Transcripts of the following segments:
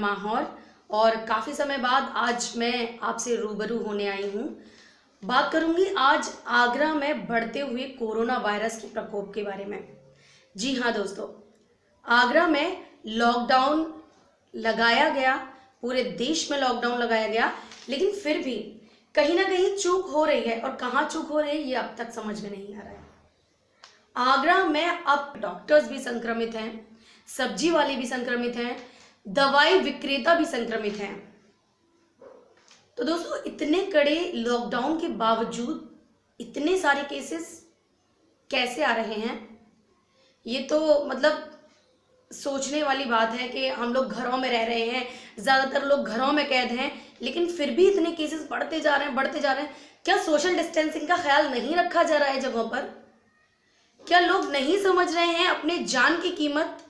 माहौल और काफ़ी समय बाद आज मैं आपसे रूबरू होने आई हूँ। बात करूँगी आज आगरा में बढ़ते हुए कोरोना वायरस के प्रकोप के बारे में। जी हाँ दोस्तों, आगरा में लॉकडाउन लगाया गया, पूरे देश में लॉकडाउन लगाया गया, लेकिन फिर भी कहीं ना कहीं चूक हो रही है और कहाँ चूक हो रही है ये अब तक समझ में नहीं आ रहा है। आगरा में अब डॉक्टर्स भी संक्रमित हैं, सब्जी वाले भी संक्रमित हैं, दवाई विक्रेता भी संक्रमित हैं। तो दोस्तों, इतने कड़े लॉकडाउन के बावजूद इतने सारे केसेस कैसे आ रहे हैं, ये तो मतलब सोचने वाली बात है कि हम लोग घरों में रह रहे हैं, ज़्यादातर लोग घरों में कैद हैं, लेकिन फिर भी इतने केसेस बढ़ते जा रहे हैं। क्या सोशल डिस्टेंसिंग का ख्याल नहीं रखा जा रहा है जगहों पर? क्या लोग नहीं समझ रहे हैं अपने जान की कीमत?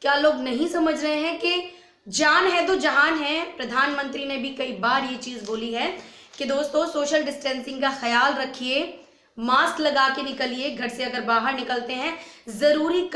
क्या लोग नहीं समझ रहे हैं कि जान है तो जहान है? प्रधानमंत्री ने भी कई बार ये चीज़ बोली है कि दोस्तों सोशल डिस्टेंसिंग का ख्याल रखिए, मास्क लगा के निकलिए, घर से अगर बाहर निकलते हैं ज़रूरी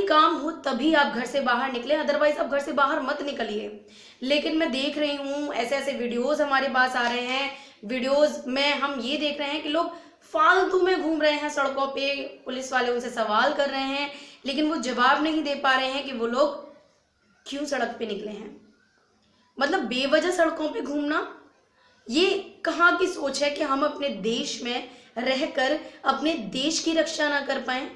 काम हो तभी आप घर से बाहर निकले, अदरवाइज आप घर से बाहर मत निकलिए। लेकिन मैं देख रही हूँ ऐसे वीडियोस हमारे पास आ रहे हैं, वीडियोस में हम ये देख रहे हैं कि लोग फालतू में घूम रहे हैं सड़कों पे, पुलिस वाले उनसे सवाल कर रहे हैं लेकिन वो जवाब नहीं दे पा रहे हैं कि वो लोग क्यों सड़क पे निकले हैं। मतलब बेवजह सड़कों पे घूमना, ये कहाँ की सोच है कि हम अपने देश में रहकर अपने देश की रक्षा ना कर पाए?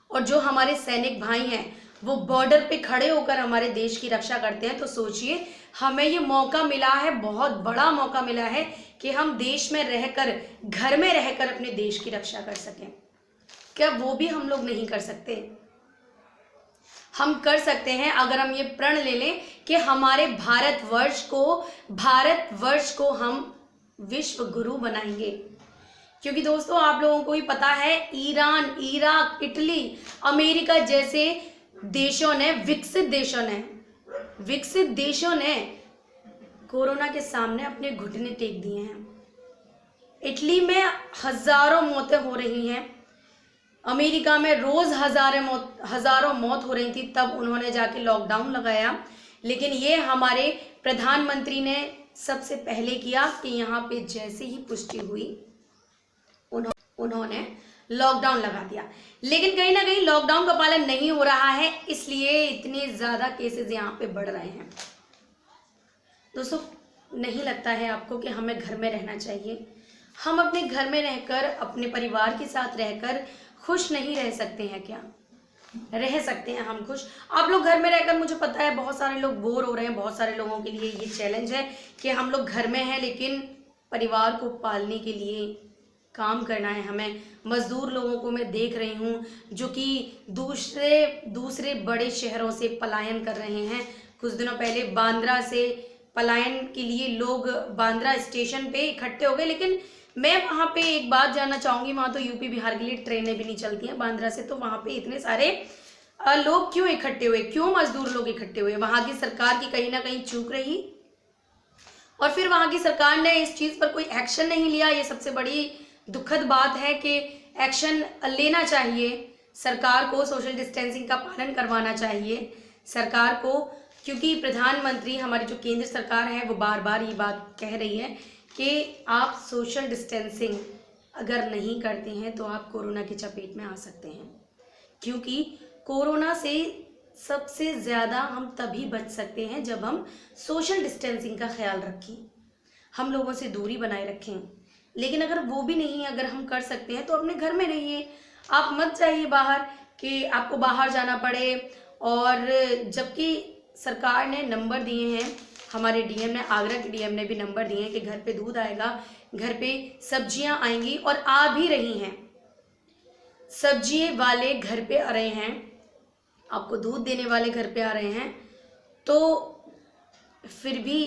और जो हमारे सैनिक भाई हैं वो बॉर्डर पे खड़े होकर हमारे देश की रक्षा करते हैं। तो सोचिए, हमें ये मौका मिला है, बहुत बड़ा मौका मिला है कि हम देश में रहकर, घर में रहकर अपने देश की रक्षा कर सकें। क्या वो भी हम लोग नहीं कर सकते? हम कर सकते हैं अगर हम ये प्रण ले लें कि हमारे भारतवर्ष को हम विश्व गुरु बनाएंगे। क्योंकि दोस्तों आप लोगों को ही पता है, ईरान, इराक, इटली, अमेरिका जैसे देशों ने, विकसित देशों ने कोरोना के सामने अपने घुटने टेक दिए हैं। इटली में हजारों मौतें हो रही हैं, अमेरिका में रोज हजारों मौत हो रही थी, तब उन्होंने जाके लॉकडाउन लगाया। लेकिन ये हमारे प्रधानमंत्री ने सबसे पहले किया कि यहाँ पे जैसे ही पुष्टि हुई उन्होंने लॉकडाउन लगा दिया। लेकिन कहीं ना कहीं लॉकडाउन का पालन नहीं हो रहा है, इसलिए इतने ज्यादा केसेस यहाँ पे बढ़ रहे हैं। दोस्तों, नहीं लगता है आपको कि हमें घर में रहना चाहिए? हम अपने घर में रहकर, अपने परिवार के साथ रहकर खुश नहीं रह सकते हैं क्या? रह सकते हैं हम खुश। आप लोग घर में रहकर, मुझे पता है बहुत सारे लोग बोर हो रहे हैं, बहुत सारे लोगों के लिए ये चैलेंज है कि हम लोग घर में हैं लेकिन परिवार को पालने के लिए काम करना है हमें। मजदूर लोगों को मैं देख रही हूँ जो कि दूसरे बड़े शहरों से पलायन कर रहे हैं। कुछ दिनों पहले बांद्रा से पलायन के लिए लोग बांद्रा स्टेशन पे इकट्ठे हो गए, लेकिन मैं वहाँ पे एक बात जानना चाहूँगी, वहाँ तो यूपी बिहार के लिए ट्रेनें भी नहीं चलती हैं बांद्रा से, तो वहाँ पे इतने सारे लोग क्यों इकट्ठे हुए? क्यों मजदूर लोग इकट्ठे हुए? वहाँ की सरकार की कहीं ना कहीं चूक रही, और फिर वहाँ की सरकार ने इस चीज़ पर कोई एक्शन नहीं लिया। ये सबसे बड़ी दुखद बात है कि एक्शन लेना चाहिए सरकार को, सोशल डिस्टेंसिंग का पालन करवाना चाहिए सरकार को, क्योंकि प्रधानमंत्री, हमारी जो केंद्र सरकार है, वो बार बार ये बात कह रही है कि आप सोशल डिस्टेंसिंग अगर नहीं करते हैं तो आप कोरोना की चपेट में आ सकते हैं। क्योंकि कोरोना से सबसे ज़्यादा हम तभी बच सकते हैं जब हम सोशल डिस्टेंसिंग का ख्याल रखें, हम लोगों से दूरी बनाए रखें। लेकिन अगर वो भी नहीं, अगर हम कर सकते हैं तो अपने घर में रहिए, आप मत जाइए बाहर कि आपको बाहर जाना पड़े। और जबकि सरकार ने नंबर दिए हैं, हमारे डीएम ने, आगरा के डीएम ने भी नंबर दिए हैं कि घर पे दूध आएगा, घर पे सब्जियां आएंगी, और आ भी रही हैं। सब्जी वाले घर पे आ रहे हैं, आपको दूध देने वाले घर पे आ रहे हैं, तो फिर भी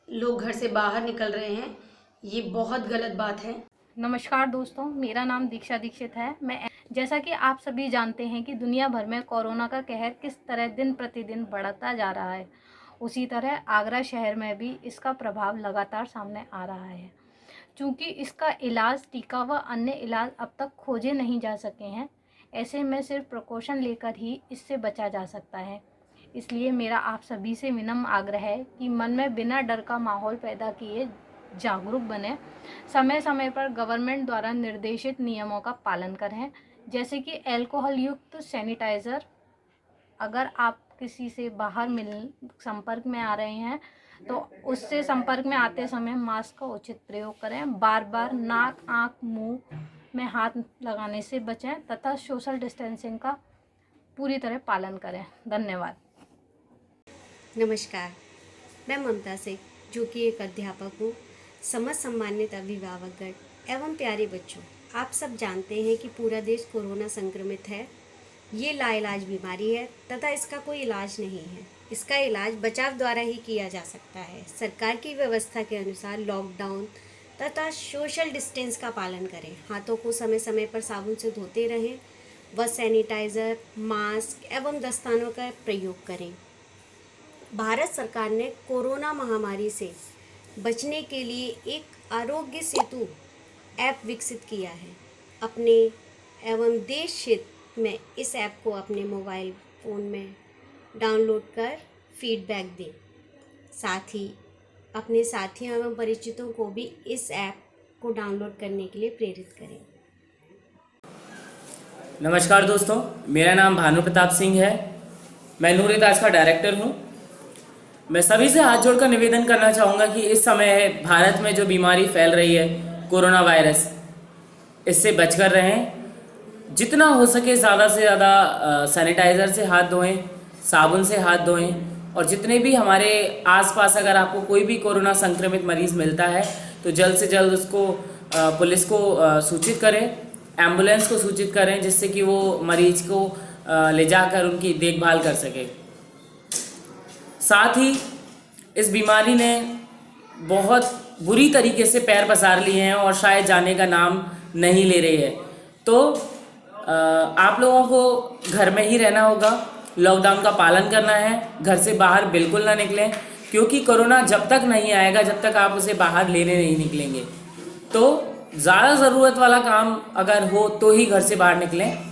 लोग घर से बाहर निकल रहे हैं। ये बहुत गलत बात है। नमस्कार दोस्तों, मेरा नाम दीक्षा दीक्षित है। जैसा कि आप सभी जानते हैं कि दुनिया भर में कोरोना का कहर किस तरह दिन प्रतिदिन बढ़ता जा रहा है, उसी तरह आगरा शहर में भी इसका प्रभाव लगातार सामने आ रहा है। चूँकि इसका इलाज, टीका व अन्य इलाज अब तक खोजे नहीं जा सके हैं, ऐसे में सिर्फ प्रिकॉशन लेकर ही इससे बचा जा सकता है। इसलिए मेरा आप सभी से विनम्र आग्रह है कि मन में बिना डर का माहौल पैदा किए जागरूक बने, समय समय पर गवर्नमेंट द्वारा निर्देशित नियमों का पालन करें, जैसे कि अल्कोहल युक्त सैनिटाइज़र। अगर आप किसी से बाहर संपर्क में आ रहे हैं तो उससे संपर्क में आते समय मास्क का उचित प्रयोग करें, बार बार नाक, आँख, मुंह में हाथ लगाने से बचें तथा सोशल डिस्टेंसिंग का पूरी तरह पालन करें। धन्यवाद। नमस्कार, मैं ममता सिंह, जो कि एक अध्यापक हूँ। समझ सम्मानित अभिभावकगण एवं प्यारे बच्चों, आप सब जानते हैं कि पूरा देश कोरोना संक्रमित है। ये लाइलाज बीमारी है तथा इसका कोई इलाज नहीं है। इसका इलाज बचाव द्वारा ही किया जा सकता है। सरकार की व्यवस्था के अनुसार लॉकडाउन तथा सोशल डिस्टेंस का पालन करें, हाथों को समय समय पर साबुन से धोते रहें व सैनिटाइज़र, मास्क एवं दस्तानों का प्रयोग करें। भारत सरकार ने कोरोना महामारी से बचने के लिए एक आरोग्य सेतु ऐप विकसित किया है। अपने एवं देश हित में इस ऐप को अपने मोबाइल फ़ोन में डाउनलोड कर फीडबैक दें। साथ ही अपने साथियों एवं परिचितों को भी इस ऐप को डाउनलोड करने के लिए प्रेरित करें। नमस्कार दोस्तों, मेरा नाम भानु प्रताप सिंह है। मैं नूर-ए-ताज का डायरेक्टर हूँ। मैं सभी से हाथ जोड़कर निवेदन करना चाहूँगा कि इस समय भारत में जो बीमारी फैल रही है कोरोना वायरस, इससे बचकर रहें। जितना हो सके ज़्यादा से ज़्यादा सैनिटाइज़र से हाथ धोएं, साबुन से हाथ धोएं और जितने भी हमारे आसपास अगर आपको कोई भी कोरोना संक्रमित मरीज़ मिलता है तो जल्द से जल्द उसको पुलिस को सूचित करें, एम्बुलेंस को सूचित करें, जिससे कि वो मरीज़ को ले जाकर उनकी देखभाल कर सके। साथ ही इस बीमारी ने बहुत बुरी तरीके से पैर पसार लिए हैं और शायद जाने का नाम नहीं ले रही है। तो आप लोगों को घर में ही रहना होगा, लॉकडाउन का पालन करना है, घर से बाहर बिल्कुल ना निकलें, क्योंकि कोरोना जब तक नहीं आएगा जब तक आप उसे बाहर लेने नहीं निकलेंगे। तो ज़्यादा ज़रूरत वाला काम अगर हो तो ही घर से बाहर निकलें।